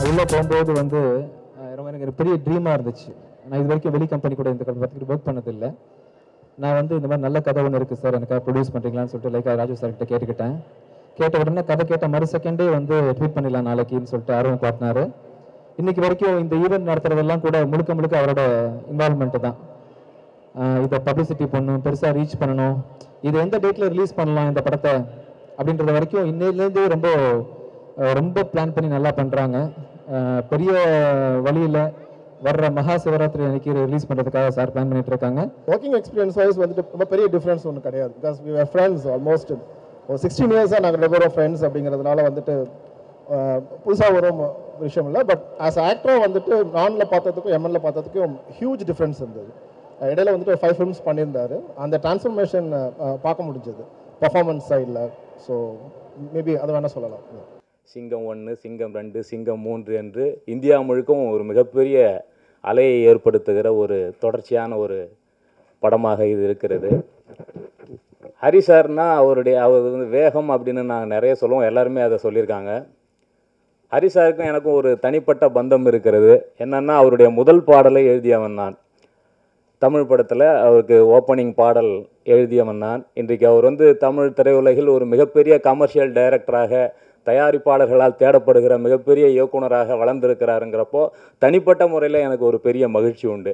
உள்ளே போகும்போது வந்து ரொம்ப எனக்கு பெரிய ட்ரீமாக இருந்துச்சு. நான் இது வரைக்கும் வெளி கம்பெனி கூட இந்த படத்துக்கு ஒர்க் பண்ணதில்லை. நான் வந்து இந்த மாதிரி நல்ல கதை ஒன்று இருக்குது சார், எனக்காக ப்ரொடியூஸ் பண்ணுறீங்களான்னு சொல்லிட்டு லைக் ராஜு சார்கிட்ட கேட்டுக்கிட்டேன். கேட்ட உடனே கதை கேட்ட மறு செகண்டே வந்து ட்வீட் பண்ணிடலாம் நாளைக்குன்னு சொல்லிட்டு ஆர்வம் காட்டினாரு. இன்னைக்கு வரைக்கும் இந்த ஈவெண்ட் நடத்துறதெல்லாம் கூட முழுக்க முழுக்க அவரோட இன்வால்மெண்ட்டு தான். இதை பப்ளிசிட்டி பண்ணணும், பெருசாக ரீச் பண்ணணும், இது எந்த டேட்டில் ரிலீஸ் பண்ணலாம் இந்த படத்தை அப்படின்றது வரைக்கும் இன்னையிலேருந்து ரொம்ப ரொம்ப பிளான் பண்ணி நல்லா பண்ணுறாங்க. பெரிய வழியில் வர்ற மகா சிவராத்திரி அன்னைக்கு ரிலீஸ் பண்ணுறதுக்காக சார் பிளான் பண்ணிட்டு இருக்காங்க. ஒர்க்கிங் எக்ஸ்பீரியன்ஸ் வைஸ் வந்துட்டு ரொம்ப பெரிய டிஃப்ரென்ஸ் ஒன்றும் கிடையாது. Because we are friends almost ஒரு 16 இயர்ஸாக நாங்கள் ரெகுலர் ஃப்ரெண்ட்ஸ் அப்படிங்கிறதுனால வந்துட்டு புதுசாக ஒரு விஷயம் இல்லை. பட் ஆஸ் ஆக்டராக வந்துட்டு நானில் பார்த்ததுக்கும் எம்என்ல பார்த்ததுக்கும் ஹியூஜ் டிஃப்ரென்ஸ் இருந்தது. இடையில வந்துட்டு 5 ஃபிலிம்ஸ் பண்ணியிருந்தாரு. அந்த டிரான்ஸ்ஃபர்மேஷன் பார்க்க முடிஞ்சது பர்ஃபார்மன்ஸ் சைடில். ஸோ மேபி அதை வேணால் சொல்லலாம். சிங்கம் 1, சிங்கம் 2, சிங்கம் 3 என்று இந்தியா முழுக்கும் ஒரு மிகப்பெரிய அலையை ஏற்படுத்துகிற ஒரு தொடர்ச்சியான ஒரு படமாக இது இருக்கிறது. ஹரி சார்னா அவர் வந்து வேகம் அப்படின்னு நாங்கள் நிறைய சொல்லுவோம், எல்லாருமே அதை சொல்லியிருக்காங்க. ஹரி சாருக்கும் எனக்கும் ஒரு தனிப்பட்ட பந்தம் இருக்கிறது. என்னென்னா அவருடைய முதல் பாடலை எழுதியவன் நான். தமிழ் படத்தில் அவருக்கு ஓப்பனிங் பாடல் எழுதியவன் நான். இன்றைக்கு அவர் வந்து தமிழ் திரையுலகில் ஒரு மிகப்பெரிய கமர்ஷியல் டைரக்டராக, தயாரிப்பாளர்களால் தேடப்படுகிற மிகப்பெரிய இயக்குனராக வளர்ந்திருக்கிறாருங்கிறப்போ தனிப்பட்ட முறையில் எனக்கு ஒரு பெரிய மகிழ்ச்சி உண்டு.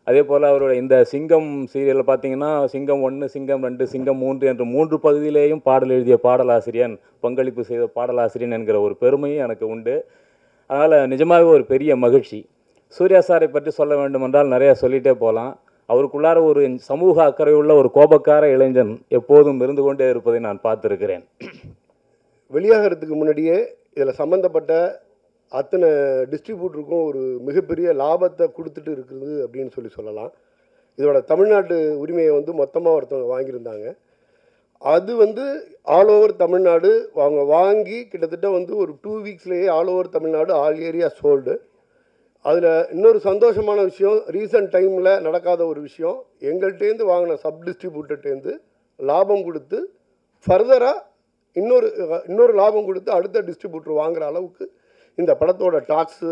அதே போல் அவருடைய இந்த சிங்கம் சீரியலில் பார்த்தீங்கன்னா சிங்கம் 1, சிங்கம் 2, சிங்கம் 3 என்று 3 பகுதியிலேயும் பாடல் எழுதிய பாடலாசிரியன், பங்களிப்பு செய்த பாடலாசிரியன் என்கிற ஒரு பெருமையும் எனக்கு உண்டு. அதனால் நிஜமாகவே ஒரு பெரிய மகிழ்ச்சி. சூர்யா சாரை பற்றி சொல்ல வேண்டுமென்றால் நிறையா சொல்லிகிட்டே போகலாம். அவருக்குள்ளார ஒரு சமூக அக்கறையுள்ள ஒரு கோபக்கார இளைஞன் எப்போதும் இருந்து கொண்டே இருப்பதை நான் பார்த்துருக்கிறேன். வெளியாகிறதுக்கு முன்னாடியே இதில் சம்மந்தப்பட்ட அத்தனை டிஸ்ட்ரிபியூட்டருக்கும் ஒரு மிகப்பெரிய லாபத்தை கொடுத்துட்டு இருக்குது அப்படின்னு சொல்லலாம். இதோட தமிழ்நாட்டு உரிமையை வந்து மொத்தமாக ஒருத்தவங்க வாங்கியிருந்தாங்க. அது வந்து ஆல் ஓவர் தமிழ்நாடு அவங்க வாங்கி கிட்டத்தட்ட வந்து ஒரு 2 வீக்ஸ்லேயே all over Tamil Nadu all area sold. அதில் இன்னொரு சந்தோஷமான விஷயம், ரீசன்ட் டைமில் நடக்காத ஒரு விஷயம், எங்கள்கிட்டேருந்து வாங்கின சப் டிஸ்ட்ரிபியூட்டர்கிட்டேருந்து லாபம் கொடுத்து ஃபர்தராக இன்னொரு லாபம் கொடுத்து அடுத்த டிஸ்ட்ரிபியூட்டர் வாங்குகிற அளவுக்கு இந்த படத்தோட டாக்ஸு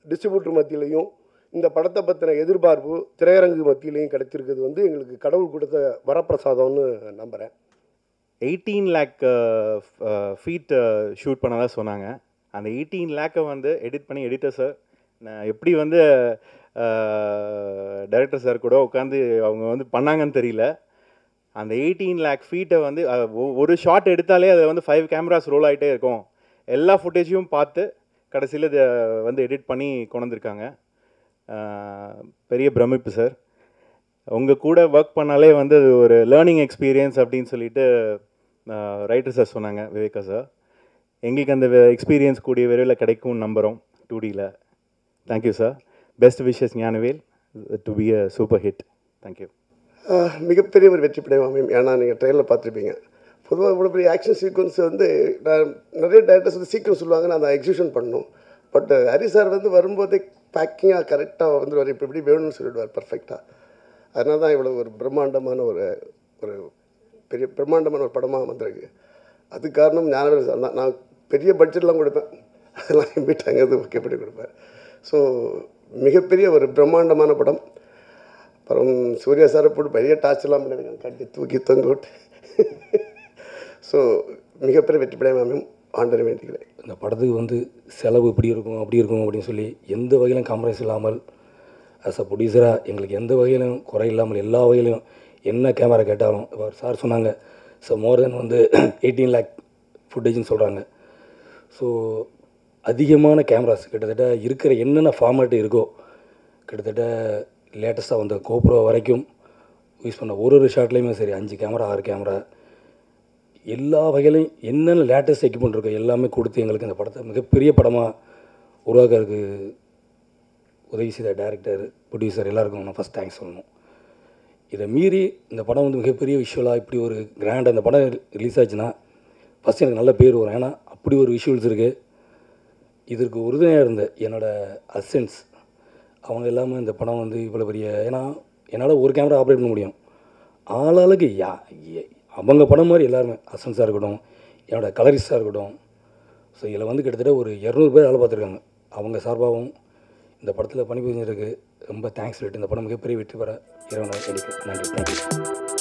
டிஸ்ட்ரிபியூட்டர் மத்தியிலையும் இந்த படத்தை பற்றின எதிர்பார்ப்பு திரையரங்கு மத்தியிலையும் கிடைச்சிருக்கிறது வந்து எங்களுக்கு கடவுள் கொடுத்த வரப்பிரசாதம்னு நம்புகிறேன். 18 lakh ஃபீட் ஷூட் பண்ணதாக சொன்னாங்க. அந்த 18 lakh வந்து எடிட் பண்ணி எடிட்டர் சார் எப்படி வந்து டைரக்டர் சார் கூட உட்காந்து அவங்க வந்து பண்ணாங்கன்னு தெரியல. அந்த 18 lakh ஃபீட்டை வந்து ஒரு ஷாட் எடுத்தாலே அதை வந்து 5 கேமராஸ் ரோல் ஆகிட்டே இருக்கும். எல்லா ஃபுட்டேஜையும் பார்த்து கடைசியில் இதை வந்து எடிட் பண்ணி கொண்டு வந்திருக்காங்க. பெரிய பிரமிப்பு சார். உங்கள் கூட ஒர்க் பண்ணாலே வந்து அது ஒரு லேர்னிங் எக்ஸ்பீரியன்ஸ் அப்படின்னு சொல்லிட்டு ரைட்டர் சார் சொன்னாங்க, விவேகா சார். எங்களுக்கு அந்த எக்ஸ்பீரியன்ஸ் கூடிய விரைவில் கிடைக்கும்னு நம்புகிறோம் 2Dயில். Thank you sir. Best wishes Gnanavel to be a super hit. Thank you. மிகப்பெரிய ஒரு வெற்றி படைவாங்க. ஏன்னா நீங்கள் ட்ரெயிலில் பார்த்துருப்பீங்க. பொதுவாக இவ்வளோ பெரிய ஆக்ஷன் சீக்வன்ஸ் வந்து நான் நிறைய டேரக்டர்ஸ் வந்து சீக்கிரம் சொல்லுவாங்க, நான் அதை எக்ஸிக்யூஷன் பண்ணணும். பட் ஹரி சார் வந்து வரும்போதே பேக்கிங்காக கரெக்டாக வந்துடுவார், இப்போ இப்படி வேணும்னு சொல்லிவிடுவார் பர்ஃபெக்டாக. அதனால தான் இவ்வளோ ஒரு பிரம்மாண்டமான ஒரு பெரிய பிரம்மாண்டமான ஒரு படமாக வந்திருக்கு. அதுக்கு காரணம் ஞானவேல் சார் தான். நான் பெரிய பட்ஜெட்லாம் கொடுப்பேன், அதெல்லாம் எம்பிட்டாங்க அது ஓகே பண்ணி கொடுப்பேன். ஸோ மிகப்பெரிய ஒரு பிரம்மாண்டமான படம். அப்புறம் சூர்யா சாரை போட்டு பெரிய டார்ச்சர்லாம் பண்ணியிருக்காங்க, கட்டி தூக்கி தொங்கோட்டு. ஸோ மிகப்பெரிய வெற்றி படையும் ஆண்டரை வேண்டிக்கிறேன். இந்த படத்துக்கு வந்து செலவு இப்படி இருக்கும் அப்படி இருக்கும் அப்படின்னு சொல்லி எந்த வகையிலும் காம்ப்ரமைஸ் இல்லாமல் ஆஸ் அ ப்ரொடியூசராக எங்களுக்கு எந்த வகையிலும் குறை இல்லாமல் எல்லா வகையிலும் என்ன கேமரா கேட்டாலும் இப்போ சார் சொன்னாங்க. ஸோ மோர் தென் வந்து 18 lakh ஃபுட்டேஜ்னு சொல்கிறாங்க. ஸோ அதிகமான கேமராஸ் கிட்டத்தட்ட இருக்கிற என்னென்ன ஃபார்மேட்டு இருக்கோ கிட்டத்தட்ட லேட்டஸ்ட்டாக வந்த கோப்ரோ வரைக்கும் யூஸ் பண்ண ஒரு ஷாட்லேயுமே சரி 5 கேமரா 6 கேமரா எல்லா வகையிலையும் என்னென்ன லேட்டஸ்ட் எக்யூப்மெண்ட் இருக்கோ எல்லாமே கொடுத்து எங்களுக்கு இந்த படத்தை மிகப்பெரிய படமாக உருவாக்குறதுக்கு உதவி செய்த டைரக்டர், ப்ரொடியூசர் எல்லாருக்கும் நான் ஃபஸ்ட் தேங்க்ஸ் சொல்லணும். இதை மீறி இந்த படம் வந்து மிகப்பெரிய விஷுவலாக இப்படி ஒரு கிராண்ட் அந்த படம் ரிலீஸ் ஆச்சுன்னா ஃபஸ்ட் எனக்கு நல்ல பேர் வரும். ஏன்னா அப்படி ஒரு விஷுவல்ஸ் இருக்குது. இதற்கு உறுதுணையாக இருந்த என்னோடய அசிஸ்டன்ஸ் அவங்க எல்லாமே இந்த படம் வந்து இவ்வளோ பெரிய, ஏன்னா என்னால் ஒரு கேமரா ஆப்ரேட் பண்ண முடியும், ஆளாளுக்கு அவங்க படம் மாதிரி எல்லாருமே அசிஸ்டன்ஸாக இருக்கட்டும், என்னோடய கலரிஸ்டாக இருக்கட்டும். ஸோ இதில் வந்து கிட்டத்தட்ட ஒரு 200 பேர் வேலை பார்த்துருக்காங்க. அவங்க சார்பாகவும் இந்த படத்தில் பணிபுரிஞ்சதுக்கு ரொம்ப தேங்க்ஸ் சொல்லிட்டு இந்த படம் மிகப்பெரிய வெற்றி பெற இறைவனை வேண்டிக்கிறேன். நன்றி. தேங்க்யூ.